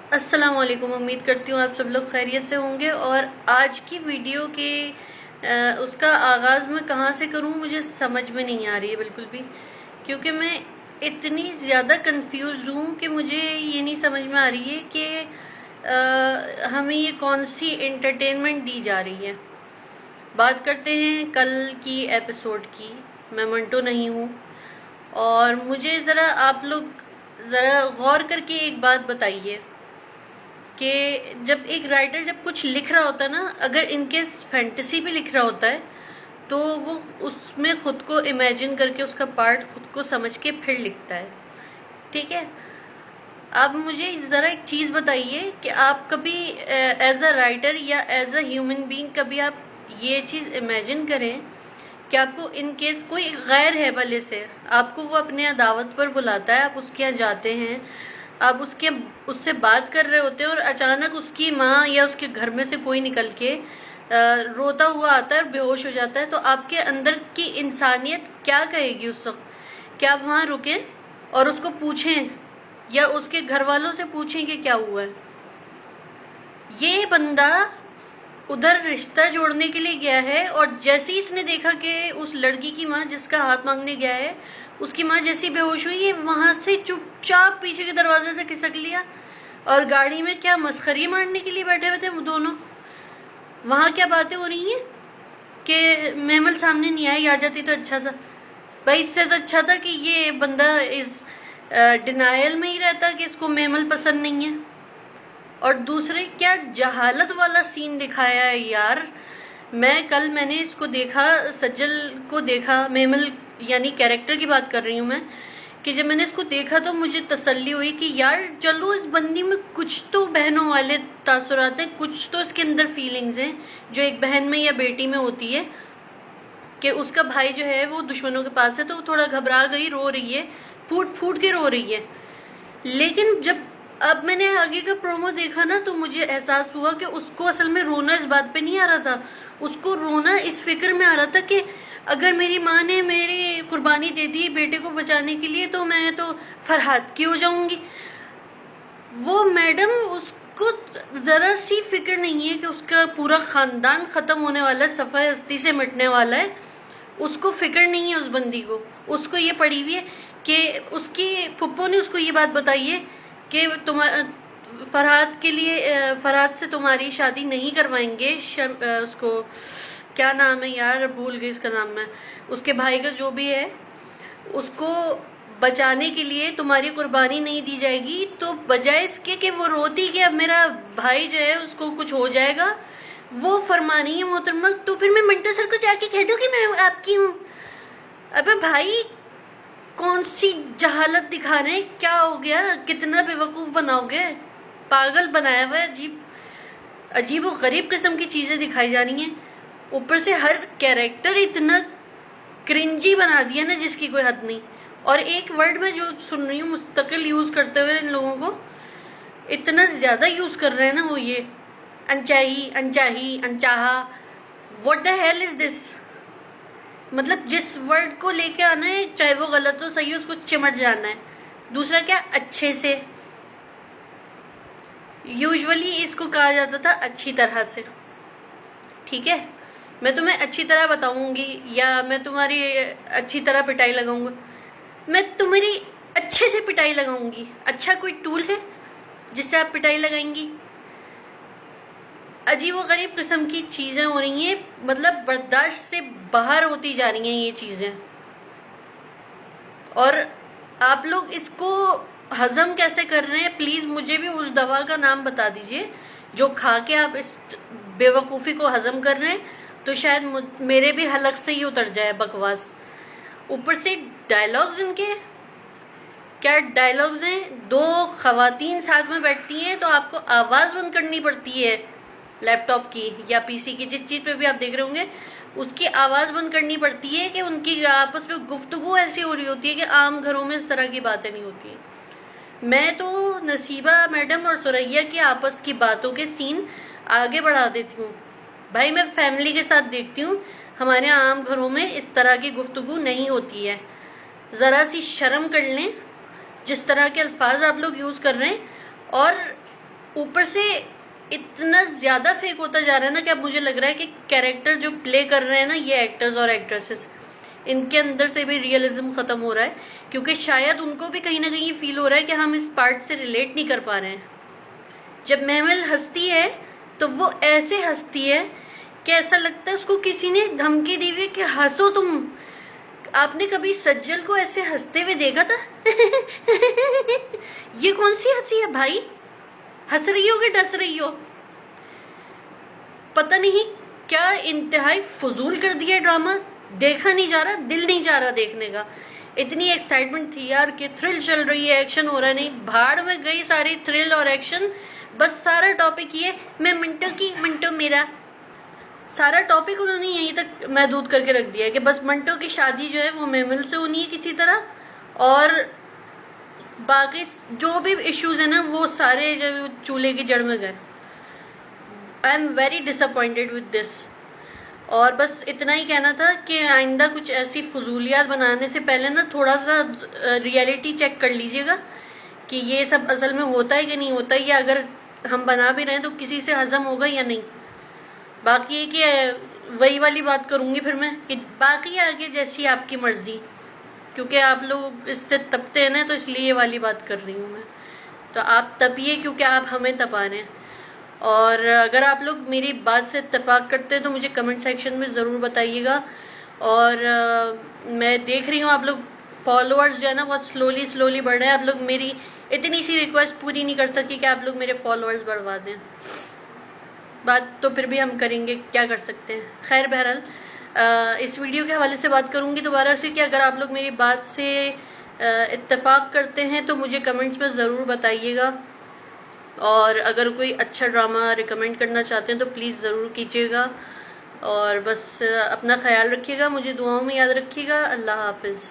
अस्सलाम वालेकुम। उम्मीद करती हूँ आप सब लोग खैरियत से होंगे। और आज की वीडियो के उसका आगाज़ मैं कहाँ से करूँ मुझे समझ में नहीं आ रही है बिल्कुल भी, क्योंकि मैं इतनी ज़्यादा कंफ्यूज हूँ कि मुझे ये नहीं समझ में आ रही है कि हमें ये कौन सी एंटरटेनमेंट दी जा रही है। बात करते हैं कल की एपिसोड की। मैं मंटो नहीं हूँ, और मुझे ज़रा आप लोग ज़रा गौर करके एक बात बताइए कि जब एक राइटर जब कुछ लिख रहा होता है ना, अगर इनकेस फैंटेसी भी लिख रहा होता है तो वो उसमें खुद को इमेजिन करके उसका पार्ट खुद को समझ के फिर लिखता है। ठीक है, अब मुझे ज़रा एक चीज़ बताइए कि आप कभी एज अ राइटर या एज अ ह्यूमन बीइंग कभी आप ये चीज़ इमेजिन करें कि आपको इन केस कोई गैर है भले से, आपको वो अपने यहाँ दावत पर बुलाता है, आप उसके यहाँ जाते हैं, आप उससे बात कर रहे होते हैं और अचानक उसकी माँ या उसके घर में से कोई निकल के रोता हुआ आता है और बेहोश हो जाता है, तो आपके अंदर की इंसानियत क्या कहेगी उस वक्त? क्या आप वहाँ रुकें और उसको पूछें या उसके घर वालों से पूछें कि क्या हुआ है? ये बंदा उधर रिश्ता जोड़ने के लिए गया है, और जैसे ही इसने देखा कि उस लड़की की माँ जिसका हाथ मांगने गया है, उसकी माँ जैसी बेहोश हुई है, वहां से चुपचाप पीछे के दरवाजे से खिसक लिया और गाड़ी में क्या मस्खरी मारने के लिए बैठे हुए थे वो दोनों। वहां क्या बातें हो रही हैं कि महमल सामने नहीं आई, आ जाती तो अच्छा था। भाई इससे तो अच्छा था कि ये बंदा इस डिनायल में ही रहता कि इसको महमल पसंद नहीं है। और दूसरे क्या जहालत वाला सीन दिखाया है यार। मैंने इसको देखा, सज्जल को देखा, मेमल यानी कैरेक्टर की बात कर रही हूँ मैं, कि जब मैंने इसको देखा तो मुझे तसल्ली हुई कि यार चलो इस बंदी में कुछ तो बहनों वाले तासुरात हैं, कुछ तो इसके अंदर फीलिंग्स हैं जो एक बहन में या बेटी में होती है। कि उसका भाई जो है वो दुश्मनों के पास है तो वो थोड़ा घबरा गई, रो रही है, फूट फूट के रो रही है। लेकिन जब अब मैंने आगे का प्रोमो देखा ना तो मुझे एहसास हुआ कि उसको असल में रोना इस बात पे नहीं आ रहा था, उसको रोना इस फिक्र में आ रहा था कि अगर मेरी माँ ने मेरी कुर्बानी दे दी बेटे को बचाने के लिए तो मैं तो फरहाद की हो जाऊंगी। वो मैडम उसको जरा सी फिक्र नहीं है कि उसका पूरा खानदान खत्म होने वाला है, सफ़ाई हस्ती से मिटने वाला है। उसको फिक्र नहीं है उस बंदी को। उसको ये पड़ी हुई है कि उसकी फुप्पो ने उसको ये बात बताई है कि फरहाद के लिए फरहाद से तुम्हारी शादी नहीं करवाएंगे। उसको क्या नाम है यार, भूल गई इसका नाम मैं, उसके भाई का जो भी है, उसको बचाने के लिए तुम्हारी कुर्बानी नहीं दी जाएगी। तो बजाय इसके कि वो रोती कि अब मेरा भाई जो है उसको कुछ हो जाएगा, वो फरमा रही है मोहतरमा तो फिर मैं मिंटो सर को जाके कह दूँ कि मैं आपकी हूँ। अबे भाई कौन सी जहालत दिखा रहे हैं, क्या हो गया, कितना बेवकूफ़ बनाओगे? पागल बनाया हुआ है, अजीब अजीब और गरीब किस्म की चीज़ें दिखाई जा रही हैं। ऊपर से हर कैरेक्टर इतना क्रिंजी बना दिया ना जिसकी कोई हद नहीं। और एक वर्ड में जो सुन रही हूँ मुस्तकिल यूज़ करते हुए इन लोगों को, इतना ज़्यादा यूज़ कर रहे हैं ना वो, ये अनचाही, अनचाही, अनचाहा, what the hell is this? मतलब जिस वर्ड को लेके आना है चाहे वो गलत हो सही हो उसको चिमट जाना है। दूसरा क्या, अच्छे से, यूजुअली इसको कहा जाता था अच्छी तरह से। ठीक है, मैं तुम्हें अच्छी तरह बताऊंगी या मैं तुम्हारी अच्छी तरह पिटाई लगाऊंगा, मैं तुम्हारी अच्छे से पिटाई लगाऊंगी। अच्छा कोई टूल है जिससे आप पिटाई लगाएंगी? अजीब व गरीब किस्म की चीज़ें हो रही हैं, मतलब बर्दाश्त से बाहर होती जा रही हैं ये चीज़ें। और आप लोग इसको हजम कैसे कर रहे हैं? प्लीज़ मुझे भी उस दवा का नाम बता दीजिए जो खा के आप इस बेवकूफ़ी को हजम कर रहे हैं, तो शायद मेरे भी हलक से ही उतर जाए बकवास। ऊपर से डायलॉग्स इनके क्या डायलॉग्स हैं। दो खवातीन साथ में बैठती हैं तो आपको आवाज़ बंद करनी पड़ती है लैपटॉप की या पीसी की, जिस चीज़ पे भी आप देख रहे होंगे उसकी आवाज़ बंद करनी पड़ती है कि उनकी आपस में गुफ्तगू ऐसी हो रही होती है कि आम घरों में इस तरह की बातें नहीं होती हैं। मैं तो नसीबा मैडम और सुरैया की आपस की बातों के सीन आगे बढ़ा देती हूँ। भाई मैं फैमिली के साथ देखती हूँ, हमारे आम घरों में इस तरह की गुफ्तगू नहीं होती है। ज़रा सी शर्म कर लें जिस तरह के अल्फाज आप लोग यूज़ कर रहे हैं। और ऊपर से इतना ज़्यादा फेक होता जा रहा है ना कि अब मुझे लग रहा है कि कैरेक्टर जो प्ले कर रहे हैं ना ये एक्टर्स और एक्ट्रेसेस, इनके अंदर से भी रियलिज्म ख़त्म हो रहा है, क्योंकि शायद उनको भी कहीं ना कहीं फील हो रहा है कि हम इस पार्ट से रिलेट नहीं कर पा रहे हैं। जब महमल हंसती है तो वो ऐसे हंसती है कि ऐसा लगता है उसको किसी ने धमकी दी हुई कि हंसो तुम। आपने कभी सज्जल को ऐसे हंसते हुए देखा था? ये कौन सी हंसी है भाई? हंस रही हो कि डस रही हो? पता नहीं क्या इंतहाई फजूल कर दिया ड्रामा। देखा नहीं जा रहा, दिल नहीं जा रहा देखने का। इतनी एक्साइटमेंट थी यार कि थ्रिल चल रही है, एक्शन हो रहा नहीं, भाड़ में गई सारी थ्रिल और एक्शन। बस सारा टॉपिक ये, मैं मिंटो की मिंटो मेरा, सारा टॉपिक उन्होंने यहीं तक महदूद करके रख दिया है कि बस मंटो की शादी जो है वो महमल से होनी है किसी तरह, और बाकी जो भी इश्यूज है ना वो सारे जो चूल्हे की जड़ में गए। I am very disappointed with this. और बस इतना ही कहना था कि आइंदा कुछ ऐसी फजूलियात बनाने से पहले ना थोड़ा सा रियलिटी चेक कर लीजिएगा कि ये सब असल में होता है कि नहीं होता है, या अगर हम बना भी रहे हैं तो किसी से हजम होगा या नहीं। बाकी ये कि वही वाली बात करूँगी फिर मैं कि बाकी आगे जैसी आपकी मर्ज़ी, क्योंकि आप लोग इससे तपते हैं ना, तो इसलिए ये वाली बात कर रही हूँ मैं। तो आप तपिए क्योंकि आप हमें तपा रहे हैं। और अगर आप लोग मेरी बात से इत्तेफाक करते हैं तो मुझे कमेंट सेक्शन में ज़रूर बताइएगा। और मैं देख रही हूँ आप लोग फॉलोअर्स जो है ना बहुत स्लोली बढ़ रहे हैं। आप लोग मेरी इतनी सी रिक्वेस्ट पूरी नहीं कर सकी कि आप लोग मेरे फॉलोअर्स बढ़वा दें। बात तो फिर भी हम करेंगे, क्या कर सकते हैं। खैर बहरहाल इस वीडियो के हवाले से बात करूँगी दोबारा से कि अगर आप लोग मेरी बात से इत्तेफाक करते हैं तो मुझे कमेंट्स में ज़रूर बताइएगा। और अगर कोई अच्छा ड्रामा रिकमेंड करना चाहते हैं तो प्लीज़ ज़रूर कीजिएगा। और बस अपना ख्याल रखिएगा, मुझे दुआओं में याद रखिएगा। अल्लाह हाफिज़।